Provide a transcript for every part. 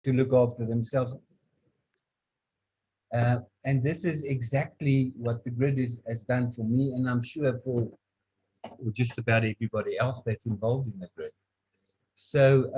to look after themselves. And this is exactly what the grid has done for me, and I'm sure for just about everybody else that's involved in the grid. So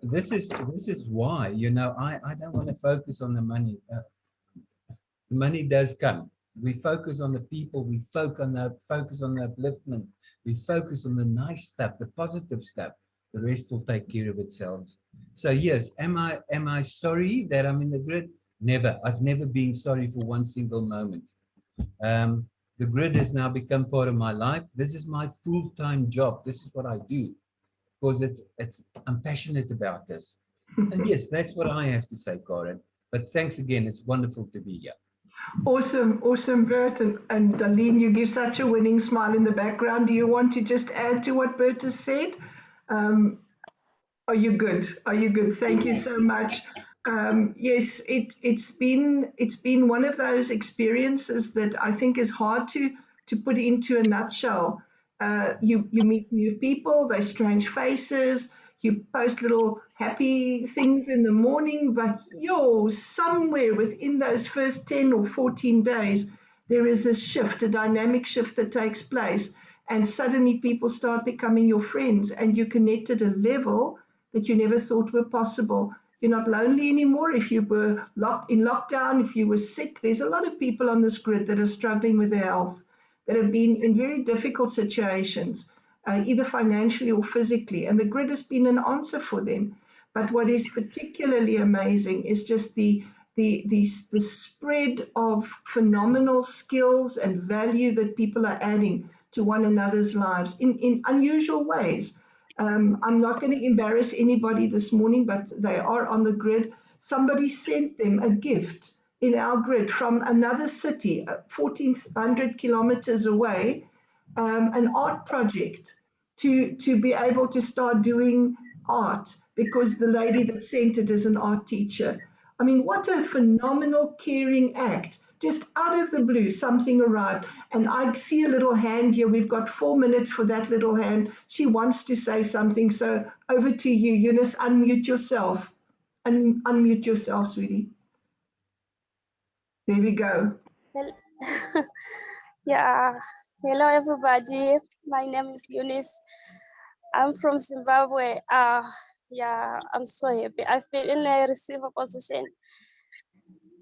this is why, you know, I don't want to focus on the money. The money does come. We focus on the people. We focus on the upliftment. We focus on the nice stuff, the positive stuff. The rest will take care of itself. So yes, am I sorry that I'm in the grid? Never. I've never been sorry for one single moment. The grid has now become part of my life. This is my full-time job. This is what I do because I'm passionate about this. And yes, that's what I have to say, Karen. But thanks again. It's wonderful to be here. Awesome, awesome, Bert. And Darlene, you give such a winning smile in the background. Do you want to just add to what Bert has said? Are you good? Are you good? Thank you so much. Yes, it's been one of those experiences that I think is hard to put into a nutshell. You meet new people, they're strange faces. You post little happy things in the morning, but somewhere within those first 10 or 14 days, there is a shift, a dynamic shift that takes place, and suddenly people start becoming your friends, and you connect at a level that you never thought were possible. You're not lonely anymore. If you were in lockdown, if you were sick, there's a lot of people on this grid that are struggling with their health, that have been in very difficult situations, either financially or physically, and the grid has been an answer for them. But what is particularly amazing is just the spread of phenomenal skills and value that people are adding to one another's lives in unusual ways. I'm not going to embarrass anybody this morning, but they are on the grid. Somebody sent them a gift in our grid from another city, 1,400 kilometers away, an art project to be able to start doing art because the lady that sent it is an art teacher. I mean, what a phenomenal caring act. Just out of the blue, something arrived. And I see a little hand here. We've got 4 minutes for that little hand. She wants to say something. So over to you, Eunice. Unmute yourself. Unmute yourself, sweetie. There we go. Yeah. Hello, everybody. My name is Eunice. I'm from Zimbabwe. Yeah, I'm so happy. I've been in a receiver position.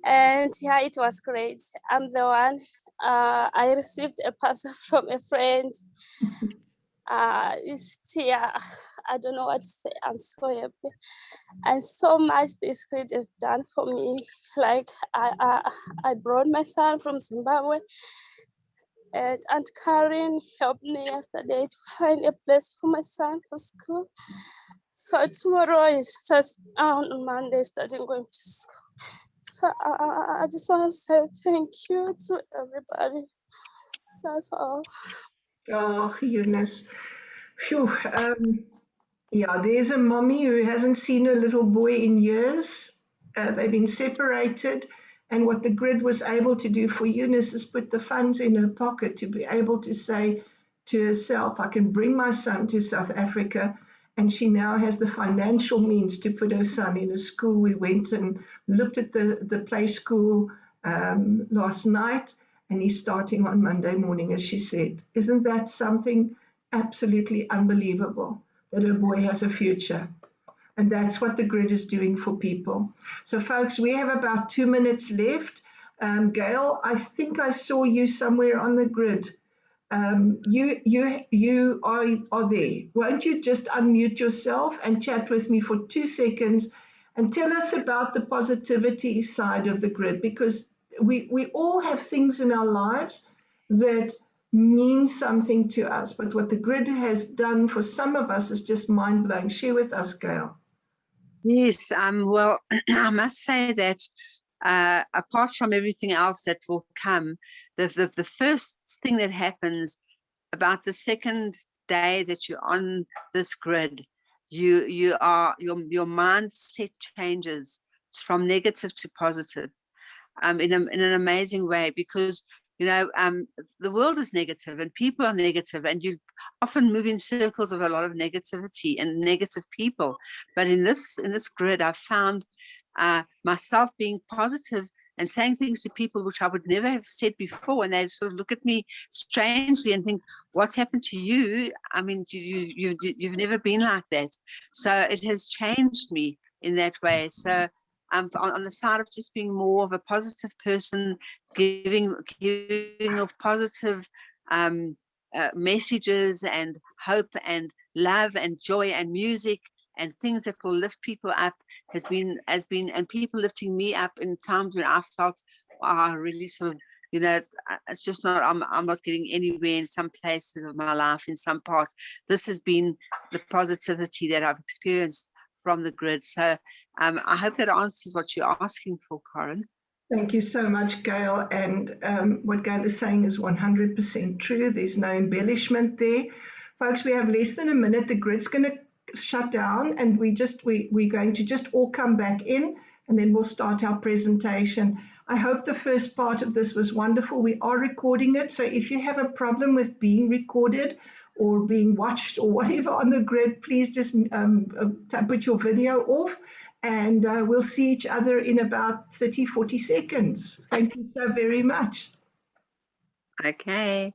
And yeah, it was great. I'm the one. I received a parcel from a friend. Yeah, I don't know what to say. I'm so happy, and so much this grid have done for me. Like I brought my son from Zimbabwe, and Aunt Karen helped me yesterday to find a place for my son for school. So tomorrow is starts on Monday, starting going to school. So I just want to say thank you to everybody. That's all. Oh, Eunice. Phew. Yeah, there's a mommy who hasn't seen her little boy in years. They've been separated. And what the grid was able to do for Eunice is put the funds in her pocket to be able to say to herself, I can bring my son to South Africa. And she now has the financial means to put her son in a school. We went and looked at the play school last night, and he's starting on Monday morning, as she said. Isn't that something absolutely unbelievable, that her boy has a future? And that's what the grid is doing for people. So, folks, we have about 2 minutes left. Gail, I think I saw you somewhere on the grid. You are there. Won't you just unmute yourself and chat with me for 2 seconds and tell us about the positivity side of the grid? Because we all have things in our lives that mean something to us, but what the grid has done for some of us is just mind-blowing. Share with us, Gail. Yes, well, I must say that apart from everything else that will come, the first thing that happens about the second day that you're on this grid, your mindset changes from negative to positive in an amazing way, because You know, the world is negative and people are negative, and you often move in circles of a lot of negativity and negative people. But in this grid, I've found myself being positive and saying things to people which I would never have said before, and they sort of look at me strangely and think, "What's happened to you? I mean, you've never been like that." So it has changed me in that way. So on the side of just being more of a positive person, giving of positive messages and hope and love and joy and music and things that will lift people up has been and people lifting me up in times when I felt really sort of, you know, it's just not, I'm not getting anywhere in some places of my life, in some parts. This has been the positivity that I've experienced from the grid. So I hope that answers what you're asking for, Corin. Thank you so much, Gail. And what Gail is saying is 100% true. There's no embellishment there. Folks, we have less than a minute. The grid's going to shut down, and we're going to just all come back in, and then we'll start our presentation. I hope the first part of this was wonderful. We are recording it, so if you have a problem with being recorded or being watched or whatever on the grid, please just put your video off, and we'll see each other in about 30, 40 seconds. Thank you so very much. Okay.